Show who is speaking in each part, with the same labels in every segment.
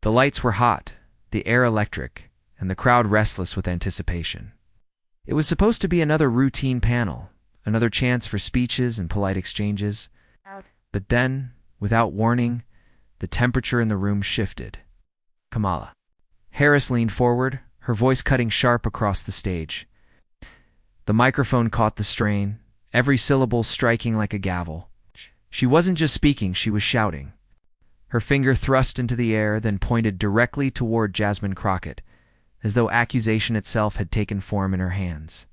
Speaker 1: The lights were hot, the air electric, and the crowd restless with anticipation. It was supposed to be another routine panel, another chance for speeches and polite exchanges. But then, without warning, the temperature in the room shifted. Kamala Harris leaned forward, her voice cutting sharp across the stage. The microphone caught the strain, every syllable striking like a gavel. She wasn't just speaking, she was shouting. Her finger thrust into the air, then pointed directly toward Jasmine Crockett, as though accusation itself had taken form in her hands.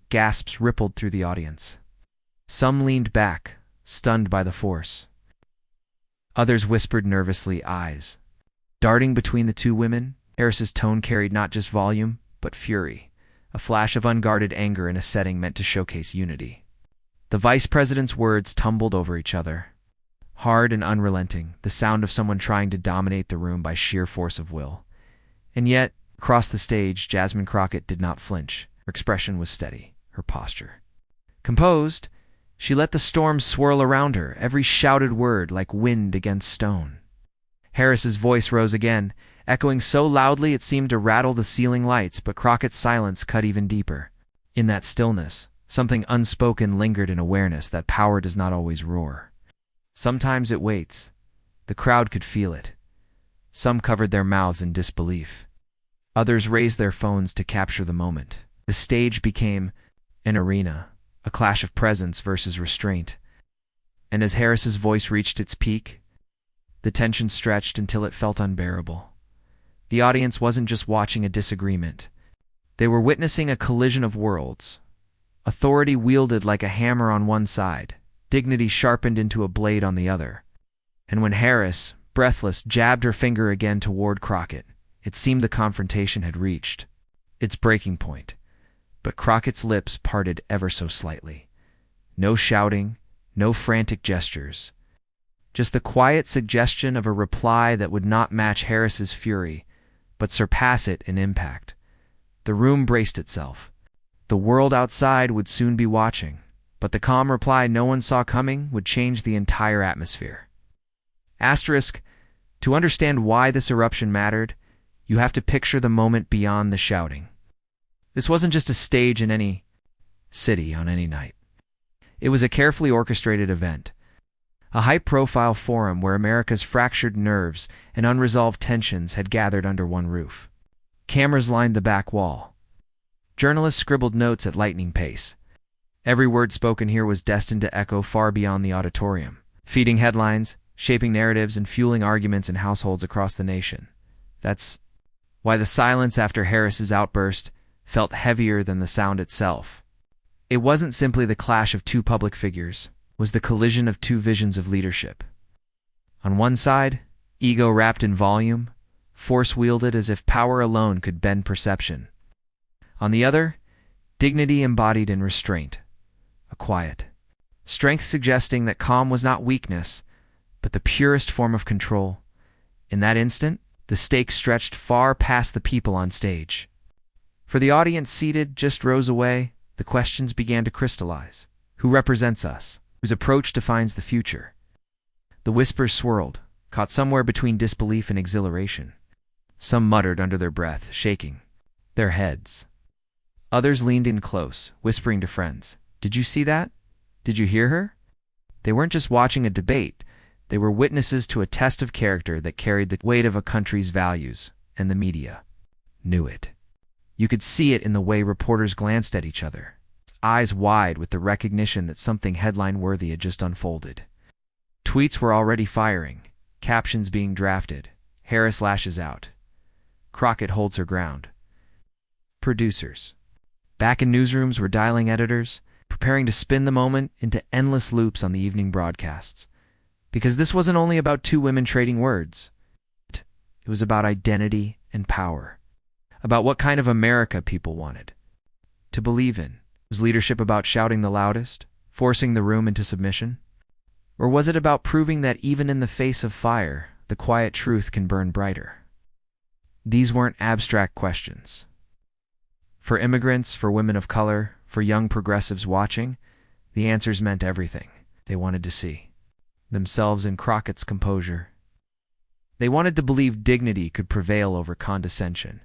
Speaker 1: Gasps rippled through the audience. Some leaned back, stunned by the force. Others whispered nervously, eyes darting between the two women. Harris's tone carried not just volume, but fury, a flash of unguarded anger in a setting meant to showcase unity. The vice president's words tumbled over each other, hard and unrelenting, the sound of someone trying to dominate the room by sheer force of will. And yet, across the stage, Jasmine Crockett did not flinch. Her expression was steady, her posture composed. She let the storm swirl around her, every shouted word like wind against stone. Harris's voice rose again, echoing so loudly it seemed to rattle the ceiling lights, but Crockett's silence cut even deeper. In that stillness, something unspoken lingered in awareness that power does not always roar. Sometimes it waits. The crowd could feel it. Some covered their mouths in disbelief. Others raised their phones to capture the moment. The stage became an arena, a clash of presence versus restraint. And as Harris's voice reached its peak, the tension stretched until it felt unbearable. The audience wasn't just watching a disagreement. They were witnessing a collision of worlds. Authority wielded like a hammer on one side, dignity sharpened into a blade on the other. And when Harris, breathless, jabbed her finger again toward Crockett, it seemed the confrontation had reached its breaking point. But Crockett's lips parted ever so slightly. No shouting, no frantic gestures. Just the quiet suggestion of a reply that would not match Harris's fury, but surpass it in impact. The room braced itself. The world outside would soon be watching, but the calm reply no one saw coming would change the entire atmosphere. Asterisk, to understand why this eruption mattered, you have to picture the moment beyond the shouting. This wasn't just a stage in any city on any night. It was a carefully orchestrated event. A high-profile forum where America's fractured nerves and unresolved tensions had gathered under one roof. Cameras lined the back wall. Journalists scribbled notes at lightning pace. Every word spoken here was destined to echo far beyond the auditorium, feeding headlines, shaping narratives, and fueling arguments in households across the nation. That's why the silence after Harris's outburst felt heavier than the sound itself. It wasn't simply the clash of two public figures. Was the collision of two visions of leadership. On one side, ego wrapped in volume, force wielded as if power alone could bend perception. On the other, dignity embodied in restraint, a quiet strength suggesting that calm was not weakness, but the purest form of control. In that instant, the stakes stretched far past the people on stage. For the audience seated just rows away, the questions began to crystallize. Who represents us? Whose approach defines the future? The whispers swirled, caught somewhere between disbelief and exhilaration. Some muttered under their breath, shaking their heads. Others leaned in close, whispering to friends, "Did you see that? Did you hear her?" They weren't just watching a debate. They were witnesses to a test of character that carried the weight of a country's values, and the media knew it. You could see it in the way reporters glanced at each other, eyes wide with the recognition that something headline-worthy had just unfolded. Tweets were already firing, captions being drafted. Harris lashes out. Crockett holds her ground. Producers back in newsrooms were dialing editors, preparing to spin the moment into endless loops on the evening broadcasts. Because this wasn't only about two women trading words. It was about identity and power. About what kind of America people wanted to believe in. Was leadership about shouting the loudest, forcing the room into submission? Or was it about proving that even in the face of fire, the quiet truth can burn brighter? These weren't abstract questions. For immigrants, for women of color, for young progressives watching, the answers meant everything. They wanted to see themselves in Crockett's composure, They wanted to believe dignity could prevail over condescension.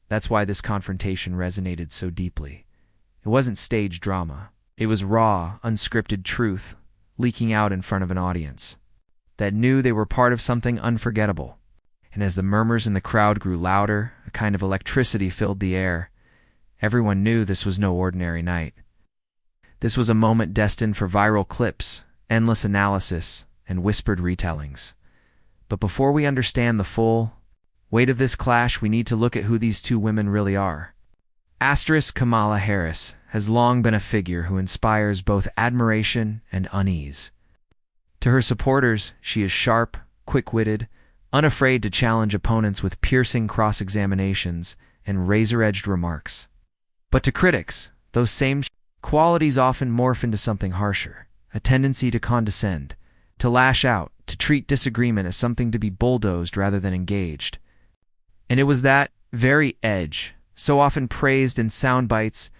Speaker 1: That's why this confrontation resonated so deeply. It wasn't stage drama. It was raw, unscripted truth leaking out in front of an audience that knew they were part of something unforgettable. And as the murmurs in the crowd grew louder, a kind of electricity filled the air. Everyone knew this was no ordinary night. This was a moment destined for viral clips, endless analysis, and whispered retellings. But before we understand the full weight of this clash, we need to look at who these two women really are. Kamala Harris has long been a figure who inspires both admiration and unease. To her supporters, she is sharp, quick-witted, unafraid to challenge opponents with piercing cross-examinations and razor-edged remarks. But to critics, those same qualities often morph into something harsher, a tendency to condescend, to lash out, to treat disagreement as something to be bulldozed rather than engaged. And it was that very edge, so often praised in sound bites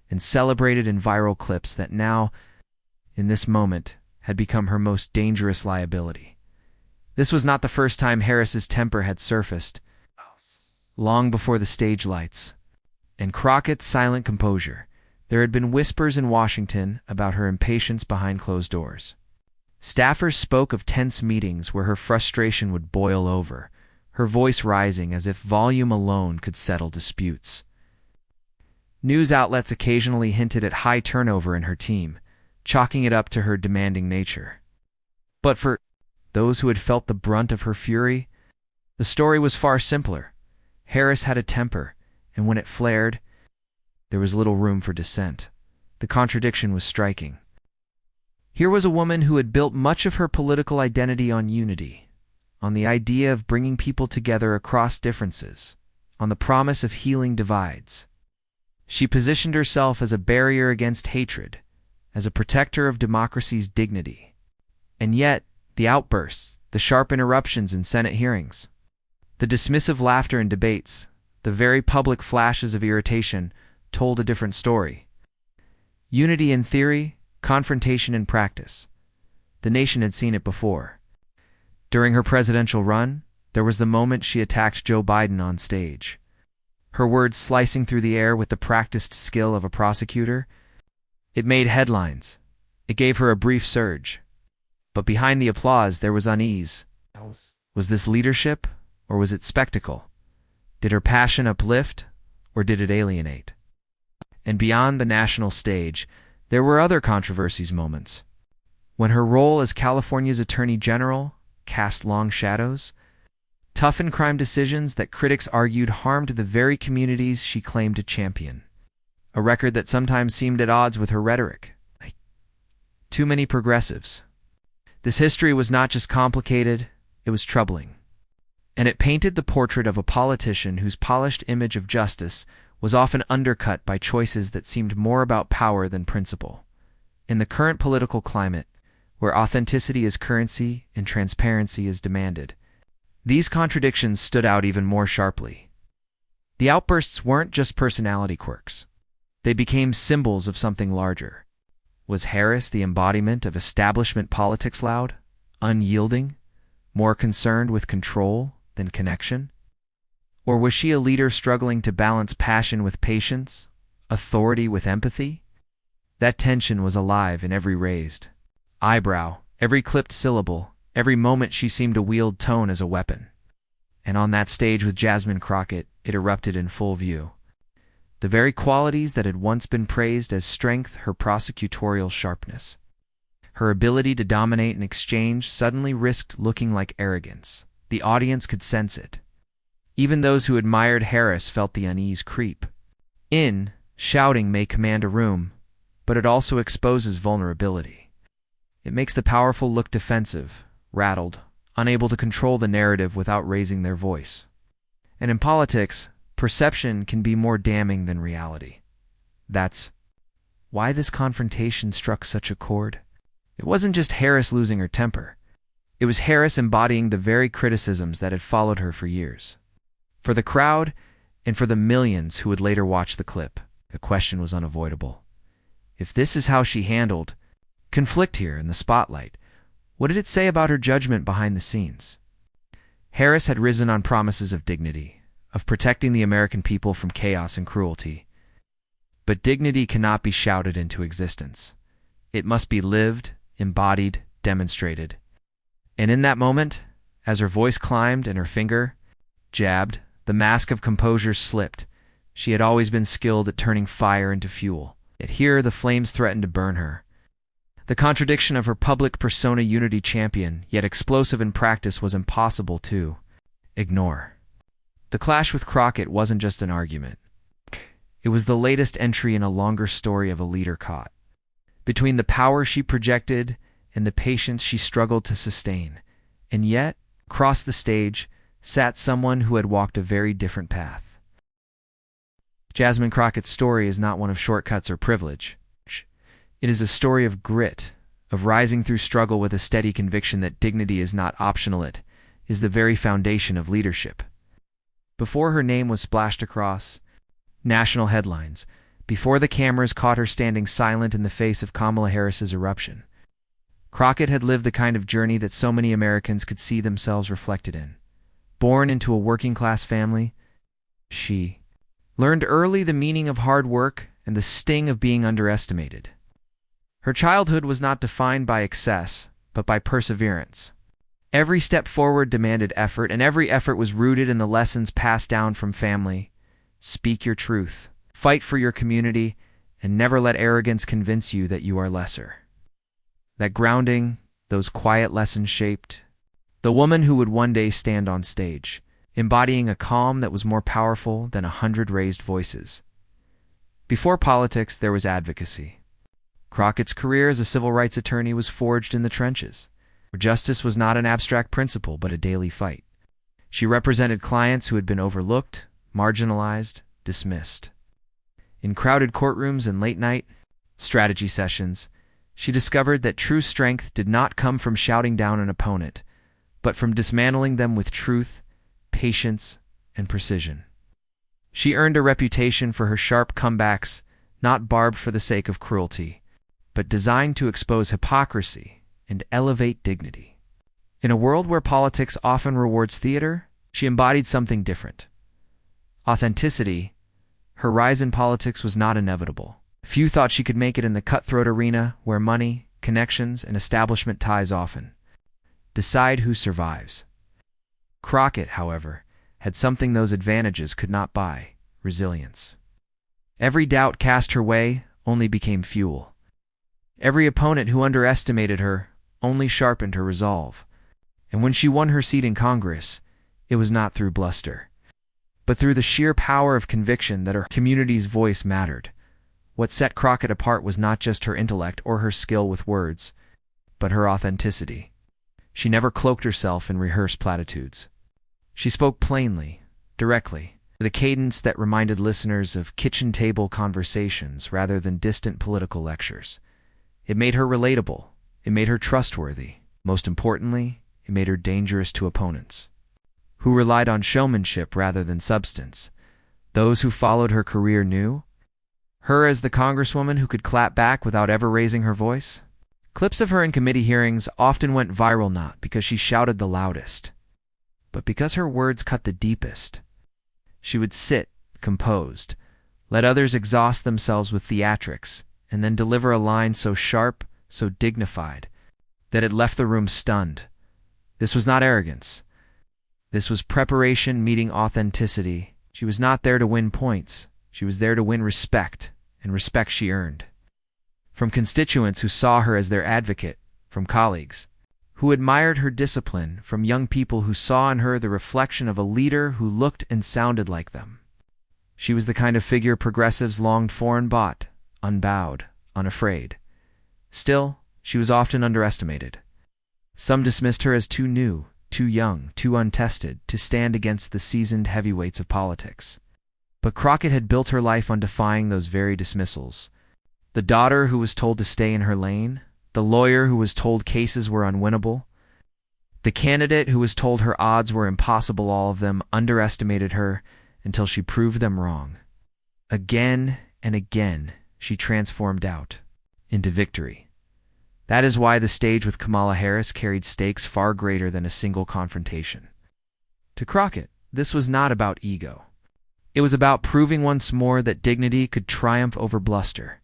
Speaker 1: and celebrated in viral clips, that now, in this moment, had become her most dangerous liability. This was not the first time Harris's temper had surfaced, long before the stage lights and Crockett's silent composure. There had been whispers in Washington about her impatience behind closed doors. Staffers spoke of tense meetings where her frustration would boil over, her voice rising as if volume alone could settle disputes. News outlets occasionally hinted at high turnover in her team, chalking it up to her demanding nature. But for those who had felt the brunt of her fury, the story was far simpler. Harris had a temper, and when it flared, there was little room for dissent. The contradiction was striking. Here was a woman who had built much of her political identity on unity, on the idea of bringing people together across differences, on the promise of healing divides. She positioned herself as a barrier against hatred, as a protector of democracy's dignity. And yet, the outbursts, the sharp interruptions in Senate hearings, the dismissive laughter in debates, the very public flashes of irritation told a different story. Unity in theory, confrontation in practice. The nation had seen it before. During her presidential run, there was the moment she attacked Joe Biden on stage. Her words slicing through the air with the practiced skill of a prosecutor. It made headlines. It gave her a brief surge. But behind the applause, there was unease. Was this leadership, or was it spectacle? Did her passion uplift, or did it alienate? And beyond the national stage, there were other controversies moments. When her role as California's Attorney General cast long shadows, toughened crime decisions that critics argued harmed the very communities she claimed to champion. A record that sometimes seemed at odds with her rhetoric. Too many progressives. This history was not just complicated, it was troubling. And it painted the portrait of a politician whose polished image of justice was often undercut by choices that seemed more about power than principle. In the current political climate, where authenticity is currency and transparency is demanded, these contradictions stood out even more sharply. The outbursts weren't just personality quirks. They became symbols of something larger. Was Harris the embodiment of establishment politics, loud, unyielding, more concerned with control than connection? Or was she a leader struggling to balance passion with patience, authority with empathy? That tension was alive in every raised eyebrow, every clipped syllable, every moment she seemed to wield tone as a weapon. And on that stage with Jasmine Crockett, it erupted in full view. The very qualities that had once been praised as strength, her prosecutorial sharpness. Her ability to dominate an exchange suddenly risked looking like arrogance. The audience could sense it. Even those who admired Harris felt the unease creep. Shouting may command a room, but it also exposes vulnerability. It makes the powerful look defensive, rattled, unable to control the narrative without raising their voice. And in politics, perception can be more damning than reality. That's why this confrontation struck such a chord. It wasn't just Harris losing her temper. It was Harris embodying the very criticisms that had followed her for years. For the crowd, and for the millions who would later watch the clip, the question was unavoidable. If this is how she handled conflict here in the spotlight, what did it say about her judgment behind the scenes? Harris had risen on promises of dignity, of protecting the American people from chaos and cruelty. But dignity cannot be shouted into existence. It must be lived, embodied, demonstrated. And in that moment, as her voice climbed and her finger jabbed, the mask of composure slipped. She had always been skilled at turning fire into fuel. Yet here the flames threatened to burn her. The contradiction of her public persona unity champion, yet explosive in practice, was impossible to ignore. The clash with Crockett wasn't just an argument. It was the latest entry in a longer story of a leader caught between the power she projected and the patience she struggled to sustain. And yet, across the stage, sat someone who had walked a very different path. Jasmine Crockett's story is not one of shortcuts or privilege. It is a story of grit, of rising through struggle with a steady conviction that dignity is not optional. It is the very foundation of leadership. Before her name was splashed across national headlines, before the cameras caught her standing silent in the face of Kamala Harris's eruption, Crockett had lived the kind of journey that so many Americans could see themselves reflected in. Born into a working-class family, she learned early the meaning of hard work and the sting of being underestimated. Her childhood was not defined by excess, but by perseverance. Every step forward demanded effort, and every effort was rooted in the lessons passed down from family. Speak your truth, fight for your community, and never let arrogance convince you that you are lesser. That grounding, those quiet lessons shaped the woman who would one day stand on stage, embodying a calm that was more powerful than 100 raised voices. Before politics, there was advocacy. Crockett's career as a civil rights attorney was forged in the trenches, where justice was not an abstract principle but a daily fight. She represented clients who had been overlooked, marginalized, dismissed. In crowded courtrooms and late-night strategy sessions, she discovered that true strength did not come from shouting down an opponent, but from dismantling them with truth, patience, and precision. She earned a reputation for her sharp comebacks, not barbed for the sake of cruelty, but designed to expose hypocrisy and elevate dignity. In a world where politics often rewards theater, she embodied something different. Authenticity. Her rise in politics was not inevitable. Few thought she could make it in the cutthroat arena where money, connections, and establishment ties often decide who survives. Crockett, however, had something those advantages could not buy: resilience. Every doubt cast her way only became fuel. Every opponent who underestimated her only sharpened her resolve. And when she won her seat in Congress, it was not through bluster, but through the sheer power of conviction that her community's voice mattered. What set Crockett apart was not just her intellect or her skill with words, but her authenticity. She never cloaked herself in rehearsed platitudes. She spoke plainly, directly, with a cadence that reminded listeners of kitchen table conversations rather than distant political lectures. It made her relatable. It made her trustworthy. Most importantly, it made her dangerous to opponents who relied on showmanship rather than substance. Those who followed her career knew her as the congresswoman who could clap back without ever raising her voice. Clips of her in committee hearings often went viral not because she shouted the loudest, but because her words cut the deepest. She would sit, composed, let others exhaust themselves with theatrics, and then deliver a line so sharp, so dignified, that it left the room stunned. This was not arrogance. This was preparation meeting authenticity. She was not there to win points. She was there to win respect, and respect she earned. From constituents who saw her as their advocate, from colleagues who admired her discipline, from young people who saw in her the reflection of a leader who looked and sounded like them. She was the kind of figure progressives longed for and bought, unbowed, unafraid. Still, she was often underestimated. Some dismissed her as too new, too young, too untested to stand against the seasoned heavyweights of politics. But Crockett had built her life on defying those very dismissals. The daughter who was told to stay in her lane, the lawyer who was told cases were unwinnable, the candidate who was told her odds were impossible, all of them underestimated her until she proved them wrong. Again and again, she transformed doubt into victory. That is why the stage with Kamala Harris carried stakes far greater than a single confrontation. To Crockett, this was not about ego. It was about proving once more that dignity could triumph over bluster,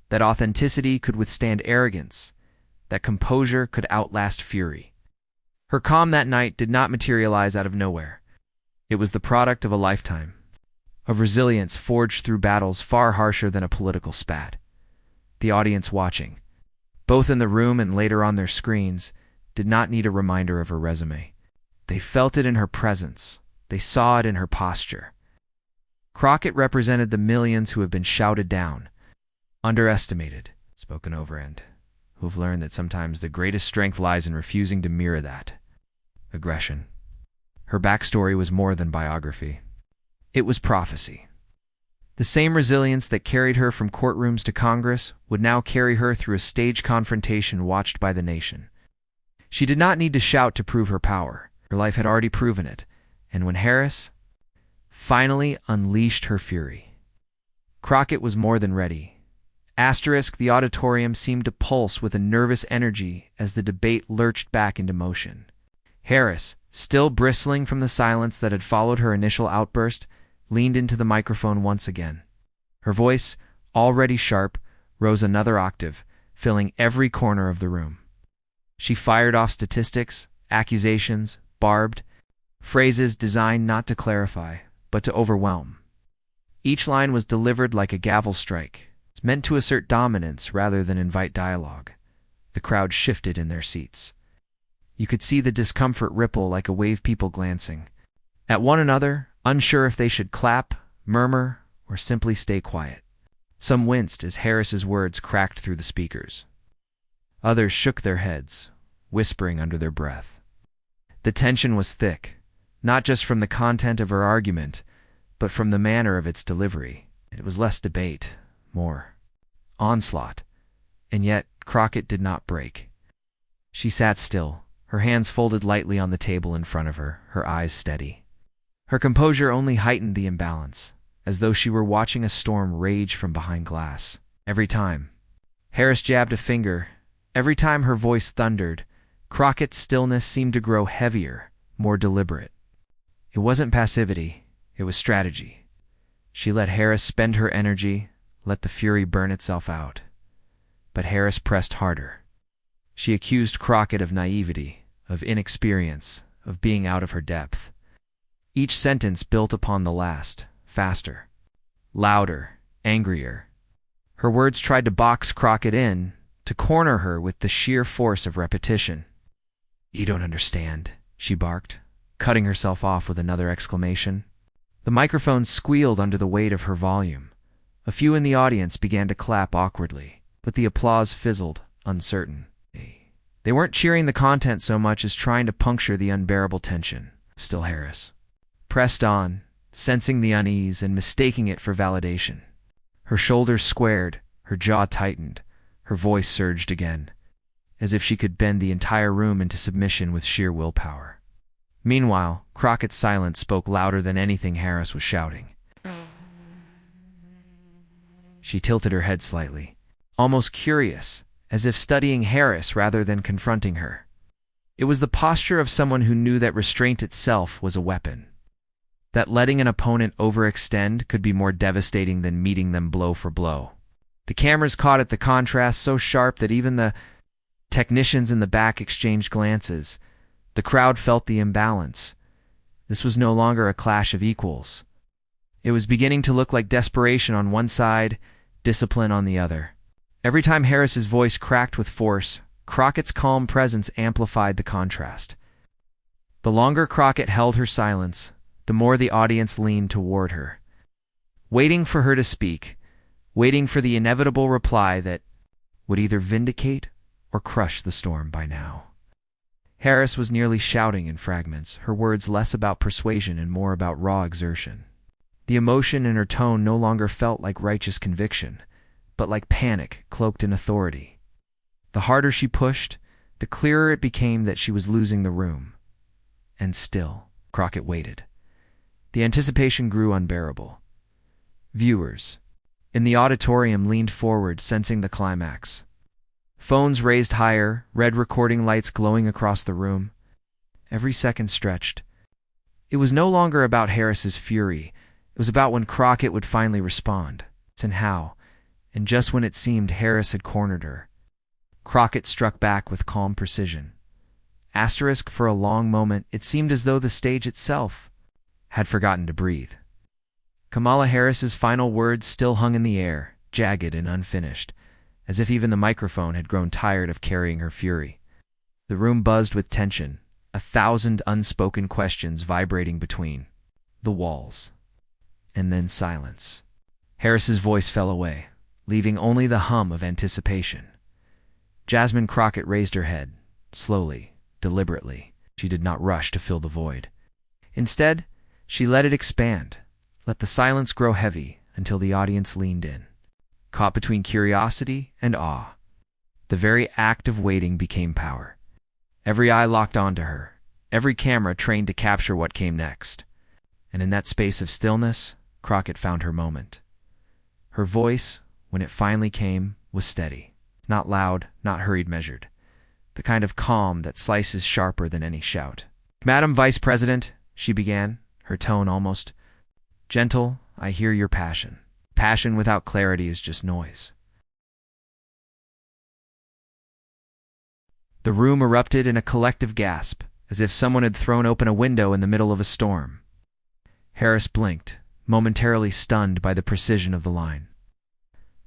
Speaker 1: that authenticity could withstand arrogance, that composure could outlast fury. Her calm that night did not materialize out of nowhere. It was the product of a lifetime, of resilience forged through battles far harsher than a political spat. The audience watching, both in the room and later on their screens, did not need a reminder of her resume. They felt it in her presence. They saw it in her posture. Crockett represented the millions who have been shouted down, underestimated, spoken over, and who have learned that sometimes the greatest strength lies in refusing to mirror that aggression. Her backstory was more than biography. It was prophecy. The same resilience that carried her from courtrooms to Congress would now carry her through a staged confrontation watched by the nation. She did not need to shout to prove her power. Her life had already proven it. And when Harris finally unleashed her fury, Crockett was more than ready. The auditorium seemed to pulse with a nervous energy as the debate lurched back into motion. Harris, still bristling from the silence that had followed her initial outburst, leaned into the microphone once again. Her voice, already sharp, rose another octave, filling every corner of the room. She fired off statistics, accusations, barbed phrases designed not to clarify, but to overwhelm. Each line was delivered like a gavel strike, meant to assert dominance rather than invite dialogue. The crowd shifted in their seats. You could see the discomfort ripple like a wave, people glancing at one another, unsure if they should clap, murmur, or simply stay quiet. Some winced as Harris's words cracked through the speakers. Others shook their heads, whispering under their breath. The tension was thick, not just from the content of her argument, but from the manner of its delivery. It was less debate, more onslaught. And yet Crockett did not break. She sat still, her hands folded lightly on the table in front of her, her eyes steady. Her composure only heightened the imbalance, as though she were watching a storm rage from behind glass. Every time Harris jabbed a finger, every time her voice thundered, Crockett's stillness seemed to grow heavier, more deliberate. It wasn't passivity, it was strategy. She let Harris spend her energy, let the fury burn itself out. But Harris pressed harder. She accused Crockett of naivety, of inexperience, of being out of her depth. Each sentence built upon the last, faster, louder, angrier. Her words tried to box Crockett in, to corner her with the sheer force of repetition. "You don't understand," she barked, cutting herself off with another exclamation. The microphone squealed under the weight of her volume. A few in the audience began to clap awkwardly, but the applause fizzled, uncertain. They weren't cheering the content so much as trying to puncture the unbearable tension. Still Harris pressed on, sensing the unease and mistaking it for validation. Her shoulders squared, her jaw tightened, her voice surged again, as if she could bend the entire room into submission with sheer willpower. Meanwhile, Crockett's silence spoke louder than anything Harris was shouting. She tilted her head slightly, almost curious, as if studying Harris rather than confronting her. It was the posture of someone who knew that restraint itself was a weapon, that letting an opponent overextend could be more devastating than meeting them blow for blow. The cameras caught at the contrast so sharp that even the technicians in the back exchanged glances. The crowd felt the imbalance. This was no longer a clash of equals. It was beginning to look like desperation on one side, discipline on the other. Every time Harris's voice cracked with force, Crockett's calm presence amplified the contrast. The longer Crockett held her silence, the more the audience leaned toward her, waiting for her to speak, waiting for the inevitable reply that would either vindicate or crush the storm by now. Harris was nearly shouting in fragments, her words less about persuasion and more about raw exertion. The emotion in her tone no longer felt like righteous conviction, but like panic cloaked in authority. The harder she pushed, the clearer it became that she was losing the room. And still, Crockett waited. The anticipation grew unbearable. Viewers in the auditorium leaned forward, sensing the climax. Phones raised higher, red recording lights glowing across the room. Every second stretched, It was no longer about Harris's fury. It was about when Crockett would finally respond, and how, and just when it seemed Harris had cornered her. Crockett struck back with calm precision. Asterisk, for a long moment, it seemed as though the stage itself had forgotten to breathe. Kamala Harris's final words still hung in the air, jagged and unfinished, as if even the microphone had grown tired of carrying her fury. The room buzzed with tension, 1,000 unspoken questions vibrating between the walls. And then silence. Harris's voice fell away, leaving only the hum of anticipation. Jasmine Crockett raised her head, slowly, deliberately. She did not rush to fill the void. Instead, she let it expand, let the silence grow heavy until the audience leaned in. Caught between curiosity and awe, the very act of waiting became power. Every eye locked onto her, every camera trained to capture what came next. And in that space of stillness, Crockett found her moment. Her voice, when it finally came, was steady. Not loud, not hurried measured. The kind of calm that slices sharper than any shout. "Madam Vice President," she began, her tone almost gentle, "I hear your passion. Passion without clarity is just noise." The room erupted in a collective gasp, as if someone had thrown open a window in the middle of a storm. Harris blinked, momentarily stunned by the precision of the line.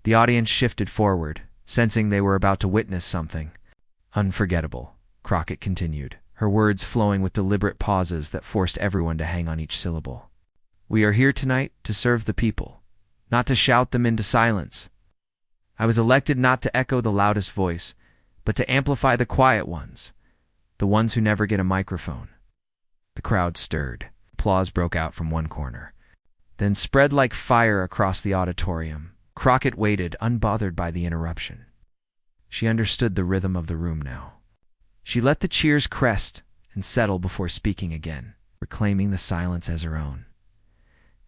Speaker 1: The audience shifted forward, sensing they were about to witness something unforgettable. Crockett continued, her words flowing with deliberate pauses that forced everyone to hang on each syllable. "We are here tonight to serve the people, not to shout them into silence. I was elected not to echo the loudest voice, but to amplify the quiet ones, the ones who never get a microphone." The crowd stirred. Applause broke out from one corner, then spread like fire across the auditorium. Crockett waited, unbothered by the interruption. She understood the rhythm of the room now. She let the cheers crest and settle before speaking again, reclaiming the silence as her own.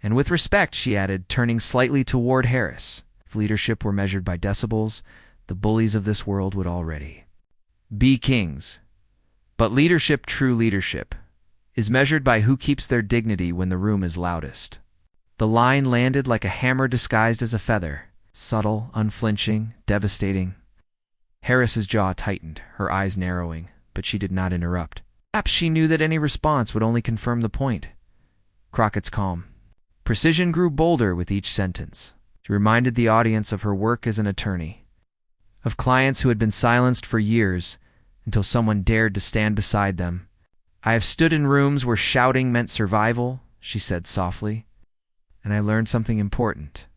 Speaker 1: "And with respect," she added, turning slightly toward Harris. "If leadership were measured by decibels, the bullies of this world would already be kings. But leadership, true leadership, is measured by who keeps their dignity when the room is loudest." The line landed like a hammer disguised as a feather, subtle, unflinching, devastating. Harris's jaw tightened, her eyes narrowing, but she did not interrupt. Perhaps she knew that any response would only confirm the point. Crockett's calm precision grew bolder with each sentence. She reminded the audience of her work as an attorney, of clients who had been silenced for years until someone dared to stand beside them. "I have stood in rooms where shouting meant survival," she said softly, "and I learned something important.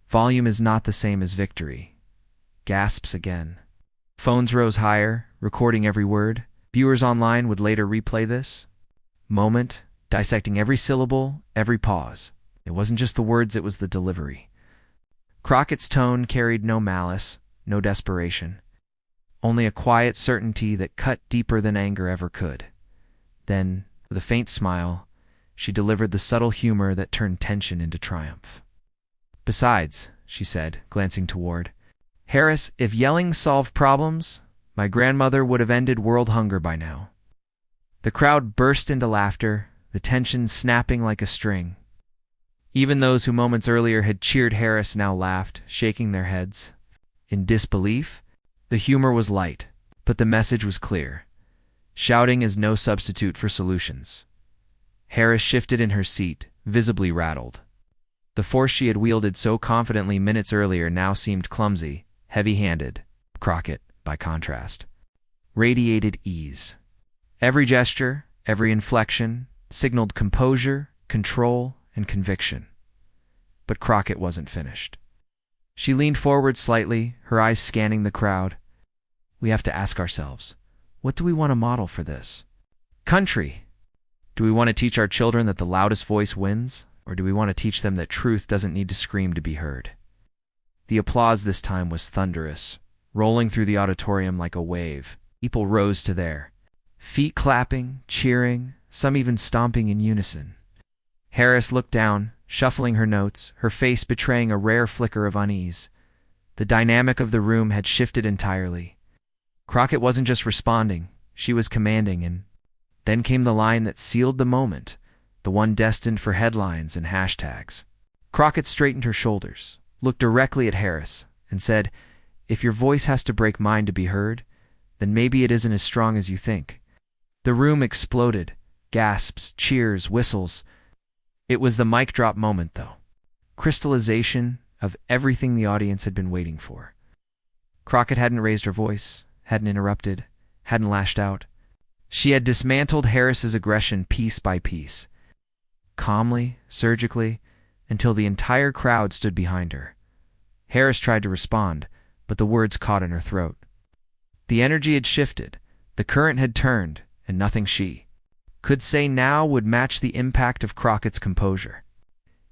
Speaker 1: Volume is not the same as victory." Gasps again. Phones rose higher, recording every word. Viewers online would later replay this moment, dissecting every syllable, every pause. It wasn't just the words, it was the delivery. Crockett's tone carried no malice, no desperation, only a quiet certainty that cut deeper than anger ever could. Then, with a faint smile, she delivered the subtle humor that turned tension into triumph. "Besides," she said, glancing toward Harris, "if yelling solved problems, my grandmother would have ended world hunger by now." The crowd burst into laughter, the tension snapping like a string. Even those who moments earlier had cheered Harris now laughed, shaking their heads. In disbelief, the humor was light, but the message was clear. Shouting is no substitute for solutions. Harris shifted in her seat, visibly rattled. The force she had wielded so confidently minutes earlier now seemed clumsy, heavy-handed. Crockett, by contrast, radiated ease. Every gesture, every inflection, signaled composure, control, and conviction. But Crockett wasn't finished. She leaned forward slightly, her eyes scanning the crowd. "We have to ask ourselves, what do we want to model for this country? Do we want to teach our children that the loudest voice wins, or do we want to teach them that truth doesn't need to scream to be heard?" The applause this time was thunderous, rolling through the auditorium like a wave. People rose to their feet, clapping, cheering, some even stomping in unison. Harris looked down, shuffling her notes, her face betraying a rare flicker of unease. The dynamic of the room had shifted entirely. Crockett wasn't just responding, she was commanding, and then came the line that sealed the moment, the one destined for headlines and hashtags. Crockett straightened her shoulders, looked directly at Harris, and said, "If your voice has to break mine to be heard, then maybe it isn't as strong as you think." The room exploded. Gasps, cheers, whistles. It was the mic drop moment, though. Crystallization of everything the audience had been waiting for. Crockett hadn't raised her voice, hadn't interrupted, hadn't lashed out. She had dismantled Harris's aggression piece by piece, calmly, surgically, until the entire crowd stood behind her. Harris tried to respond, but the words caught in her throat. The energy had shifted, the current had turned, and nothing she could say now would match the impact of Crockett's composure.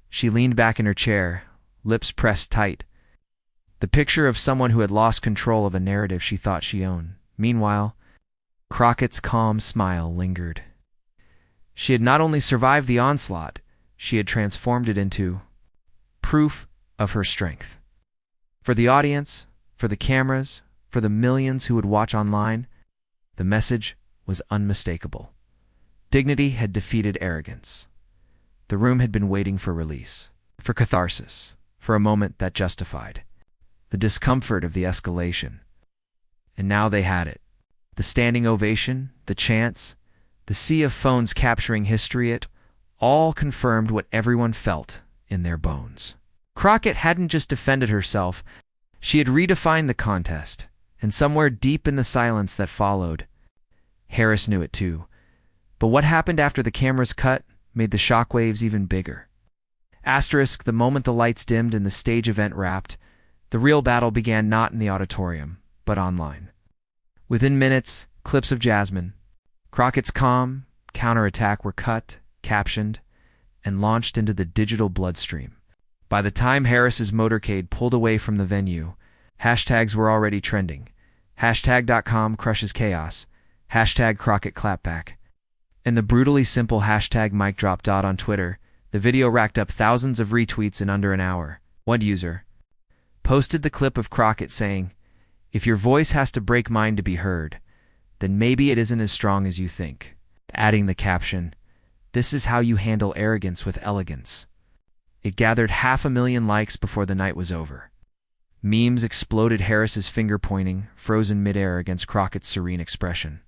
Speaker 1: She leaned back in her chair, lips pressed tight, the picture of someone who had lost control of a narrative she thought she owned. Meanwhile, Crockett's calm smile lingered. She had not only survived the onslaught, she had transformed it into proof of her strength. For the audience, for the cameras, for the millions who would watch online, the message was unmistakable. Dignity had defeated arrogance. The room had been waiting for release, for catharsis, for a moment that justified the discomfort of the escalation. And now they had it. The standing ovation, the chants, the sea of phones capturing history, it all confirmed what everyone felt in their bones. Crockett hadn't just defended herself, she had redefined the contest, and somewhere deep in the silence that followed, Harris knew it too. But what happened after the cameras cut made the shockwaves even bigger. Asterisk, the moment the lights dimmed and the stage event wrapped, the real battle began not in the auditorium, but online. Within minutes, clips of Jasmine Crockett's calm counterattack were cut, captioned, and launched into the digital bloodstream. By the time Harris's motorcade pulled away from the venue, hashtags were already trending. #.com crushes chaos, #Crockett clapback. And the brutally simple #mic drop dot on Twitter, the video racked up thousands of retweets in under an hour. One user posted the clip of Crockett saying, "If your voice has to break mine to be heard, then maybe it isn't as strong as you think," adding the caption, "This is how you handle arrogance with elegance." It gathered 500,000 likes before the night was over. Memes exploded Harris's finger pointing, frozen midair against Crockett's serene expression.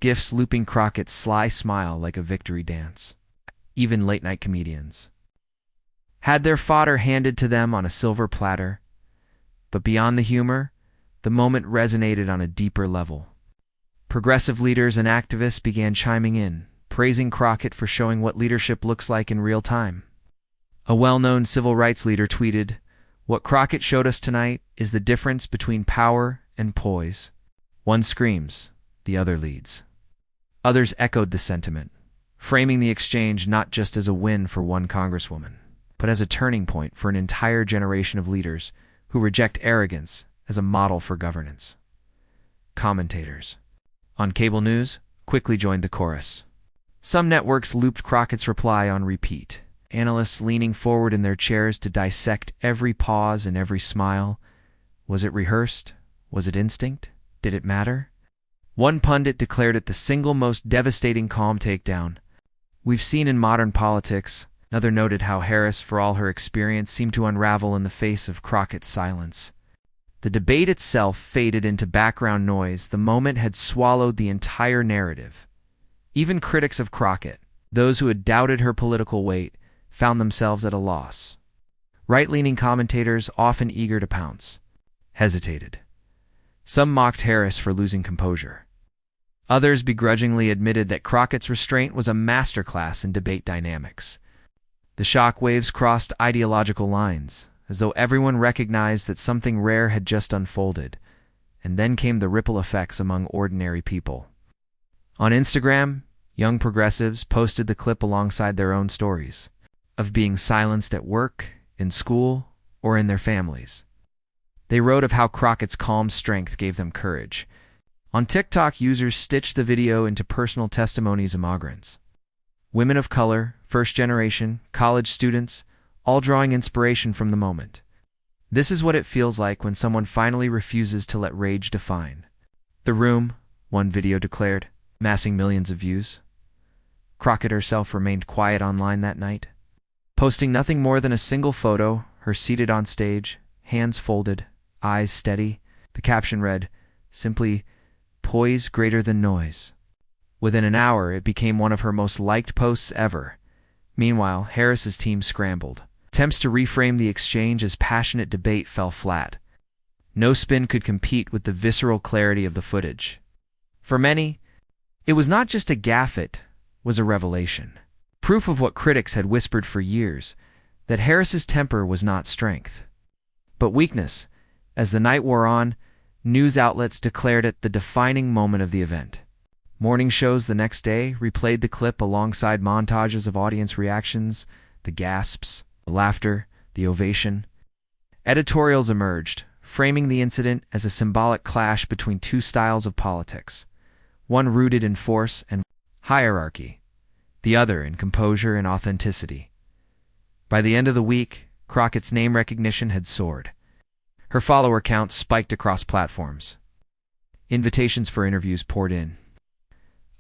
Speaker 1: GIFs looping Crockett's sly smile like a victory dance. Even late-night comedians had their fodder handed to them on a silver platter. But beyond the humor, the moment resonated on a deeper level. Progressive leaders and activists began chiming in, praising Crockett for showing what leadership looks like in real time. A well-known civil rights leader tweeted, "What Crockett showed us tonight is the difference between power and poise. One screams, the other leads." Others echoed the sentiment, framing the exchange not just as a win for one congresswoman, but as a turning point for an entire generation of leaders who reject arrogance as a model for governance. Commentators on cable news quickly joined the chorus. Some networks looped Crockett's reply on repeat, analysts leaning forward in their chairs to dissect every pause and every smile. Was it rehearsed? Was it instinct? Did it matter? One pundit declared it the single most devastating calm takedown we've seen in modern politics. Another noted how Harris, for all her experience, seemed to unravel in the face of Crockett's silence. The debate itself faded into background noise. The moment had swallowed the entire narrative. Even critics of Crockett, those who had doubted her political weight, found themselves at a loss. Right-leaning commentators, often eager to pounce, hesitated. Some mocked Harris for losing composure. Others begrudgingly admitted that Crockett's restraint was a masterclass in debate dynamics. The shockwaves crossed ideological lines, as though everyone recognized that something rare had just unfolded, and then came the ripple effects among ordinary people. On Instagram, young progressives posted the clip alongside their own stories of being silenced at work, in school, or in their families. They wrote of how Crockett's calm strength gave them courage. On TikTok, users stitched the video into personal testimonies of migrants, women of color, first generation, college students, all drawing inspiration from the moment. This is what it feels like when someone finally refuses to let rage define. The room, one video declared, amassing millions of views. Crockett herself remained quiet online that night, posting nothing more than a single photo, her seated on stage, hands folded, eyes steady. The caption read, simply, "Poise greater than noise." Within an hour, it became one of her most liked posts ever. Meanwhile, Harris's team scrambled. Attempts to reframe the exchange as passionate debate fell flat. No spin could compete with the visceral clarity of the footage. For many, it was not just a gaffe, it was a revelation. Proof of what critics had whispered for years, that Harris's temper was not strength, but weakness. As the night wore on, news outlets declared it the defining moment of the event. Morning shows the next day replayed the clip alongside montages of audience reactions, the gasps, the laughter, the ovation. Editorials emerged, framing the incident as a symbolic clash between two styles of politics, one rooted in force and hierarchy, the other in composure and authenticity. By the end of the week, Crockett's name recognition had soared. Her follower count spiked across platforms. Invitations for interviews poured in.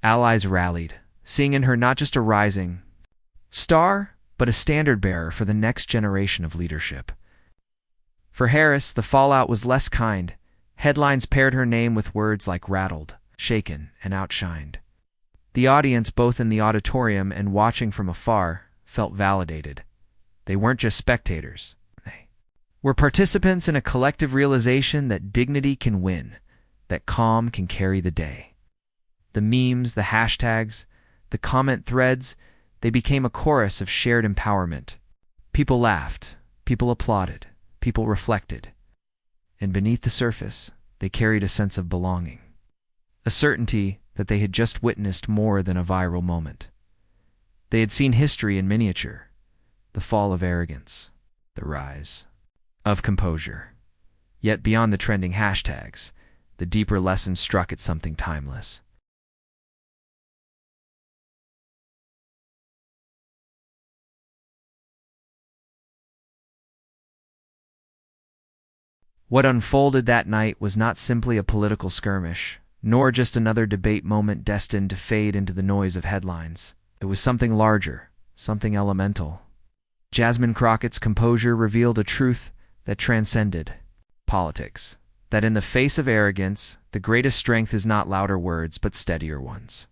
Speaker 1: Allies rallied, seeing in her not just a rising star, but a standard-bearer for the next generation of leadership. For Harris, the fallout was less kind. Headlines paired her name with words like rattled, shaken, and outshined. The audience, both in the auditorium and watching from afar, felt validated. They weren't just spectators. They were participants in a collective realization that dignity can win, that calm can carry the day. The memes, the hashtags, the comment threads, they became a chorus of shared empowerment. People laughed, people applauded, people reflected. And beneath the surface, they carried a sense of belonging, a certainty that they had just witnessed more than a viral moment. They had seen history in miniature, the fall of arrogance, the rise of composure. Yet beyond the trending hashtags, the deeper lesson struck at something timeless. What unfolded that night was not simply a political skirmish, nor just another debate moment destined to fade into the noise of headlines. It was something larger, something elemental. Jasmine Crockett's composure revealed a truth that transcended politics, that in the face of arrogance, the greatest strength is not louder words but steadier ones.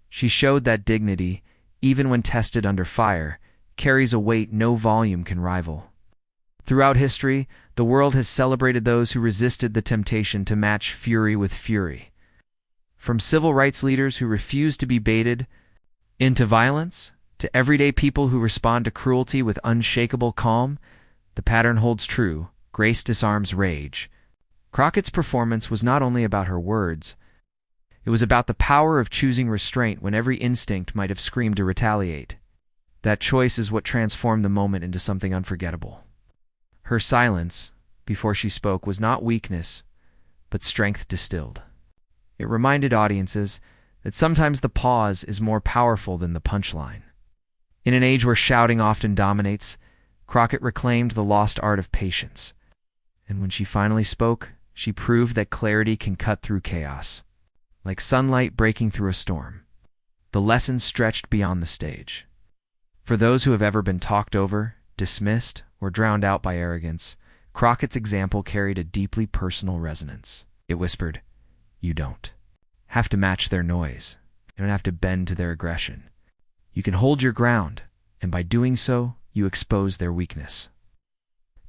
Speaker 1: She showed that dignity, even when tested under fire, carries a weight no volume can rival. Throughout history, the world has celebrated those who resisted the temptation to match fury with fury. From civil rights leaders who refused to be baited into violence, to everyday people who respond to cruelty with unshakable calm, the pattern holds true. Grace disarms rage. Crockett's performance was not only about her words, it was about the power of choosing restraint when every instinct might have screamed to retaliate. That choice is what transformed the moment into something unforgettable. Her silence, before she spoke, was not weakness, but strength distilled. It reminded audiences that sometimes the pause is more powerful than the punchline. In an age where shouting often dominates, Crockett reclaimed the lost art of patience. And when she finally spoke, she proved that clarity can cut through chaos, like sunlight breaking through a storm. The lesson stretched beyond the stage. For those who have ever been talked over, dismissed, or drowned out by arrogance, Crockett's example carried a deeply personal resonance. It whispered, "You don't have to match their noise. You don't have to bend to their aggression. You can hold your ground, and by doing so, you expose their weakness."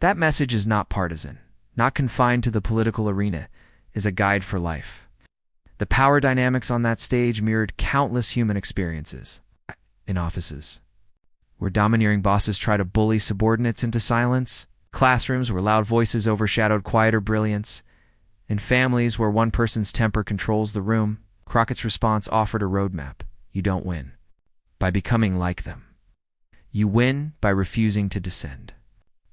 Speaker 1: That message is not partisan, not confined to the political arena, is a guide for life. The power dynamics on that stage mirrored countless human experiences. In offices, where domineering bosses try to bully subordinates into silence, classrooms where loud voices overshadowed quieter brilliance, in families where one person's temper controls the room, Crockett's response offered a roadmap. You don't win by becoming like them. You win by refusing to descend.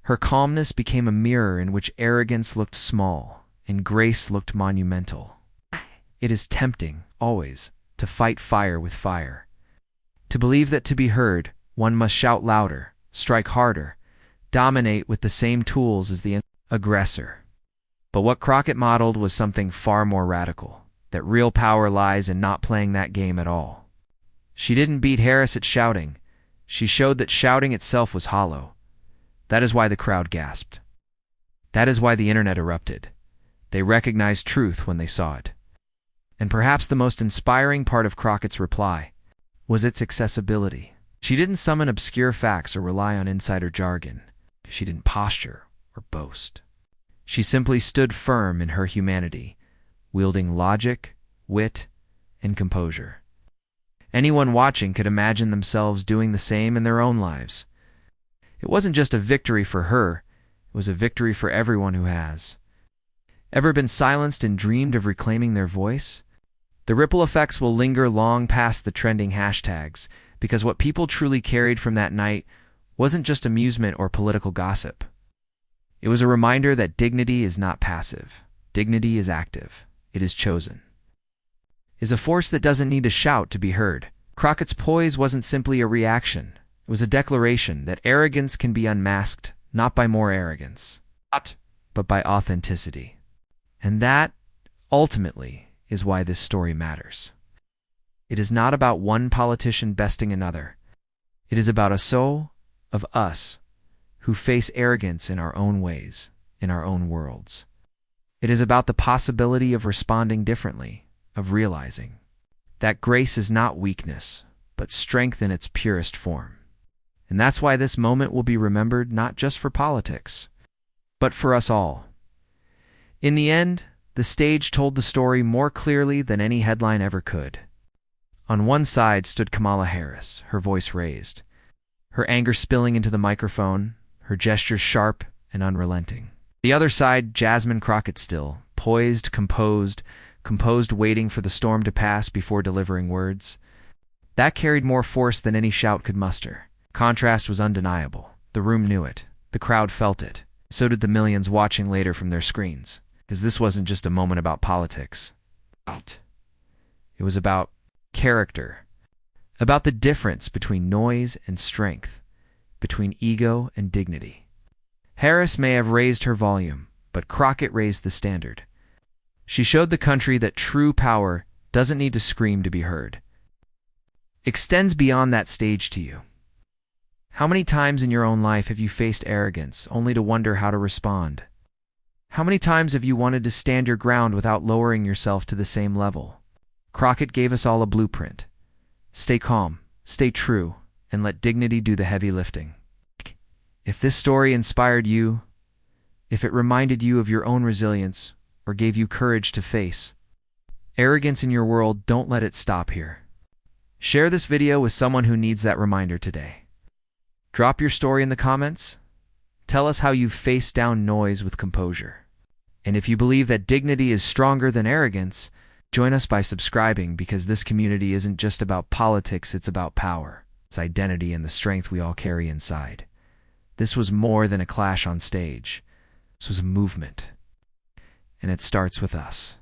Speaker 1: Her calmness became a mirror in which arrogance looked small and grace looked monumental. It is tempting, always, to fight fire with fire. To believe that to be heard, one must shout louder, strike harder, dominate with the same tools as the aggressor. But what Crockett modeled was something far more radical, that real power lies in not playing that game at all. She didn't beat Harris at shouting. She showed that shouting itself was hollow. That is why the crowd gasped. That is why the internet erupted. They recognized truth when they saw it. And perhaps the most inspiring part of Crockett's reply was its accessibility. She didn't summon obscure facts or rely on insider jargon. She didn't posture or boast. She simply stood firm in her humanity, wielding logic, wit, and composure. Anyone watching could imagine themselves doing the same in their own lives. It wasn't just a victory for her, it was a victory for everyone who has. Ever been silenced and dreamed of reclaiming their voice? The ripple effects will linger long past the trending hashtags, because what people truly carried from that night wasn't just amusement or political gossip. It was a reminder that dignity is not passive. Dignity is active. It is chosen. It is a force that doesn't need to shout to be heard. Crockett's poise wasn't simply a reaction. It was a declaration that arrogance can be unmasked, not by more arrogance, but by authenticity. And that, ultimately, is why this story matters. It is not about one politician besting another. It is about a soul of us who face arrogance in our own ways, in our own worlds. It is about the possibility of responding differently, of realizing that grace is not weakness, but strength in its purest form. And that's why this moment will be remembered not just for politics, but for us all. In the end, the stage told the story more clearly than any headline ever could. On one side stood Kamala Harris, her voice raised, her anger spilling into the microphone, her gestures sharp and unrelenting. The other side, Jasmine Crockett still, poised, composed, waiting for the storm to pass before delivering words. That carried more force than any shout could muster. Contrast was undeniable. The room knew it. The crowd felt it. So did the millions watching later from their screens. Because this wasn't just a moment about politics. It was about character. About the difference between noise and strength. Between ego and dignity. Harris may have raised her volume, but Crockett raised the standard. She showed the country that true power doesn't need to scream to be heard. Extends beyond that stage to you. How many times in your own life have you faced arrogance only to wonder how to respond? How many times have you wanted to stand your ground without lowering yourself to the same level? Crockett gave us all a blueprint. Stay calm, stay true, and let dignity do the heavy lifting. If this story inspired you, if it reminded you of your own resilience, or gave you courage to face arrogance in your world, don't let it stop here. Share this video with someone who needs that reminder today. Drop your story in the comments. Tell us how you've faced down noise with composure. And if you believe that dignity is stronger than arrogance, join us by subscribing, because this community isn't just about politics, it's about power. It's identity and the strength we all carry inside. This was more than a clash on stage. This was a movement. And it starts with us.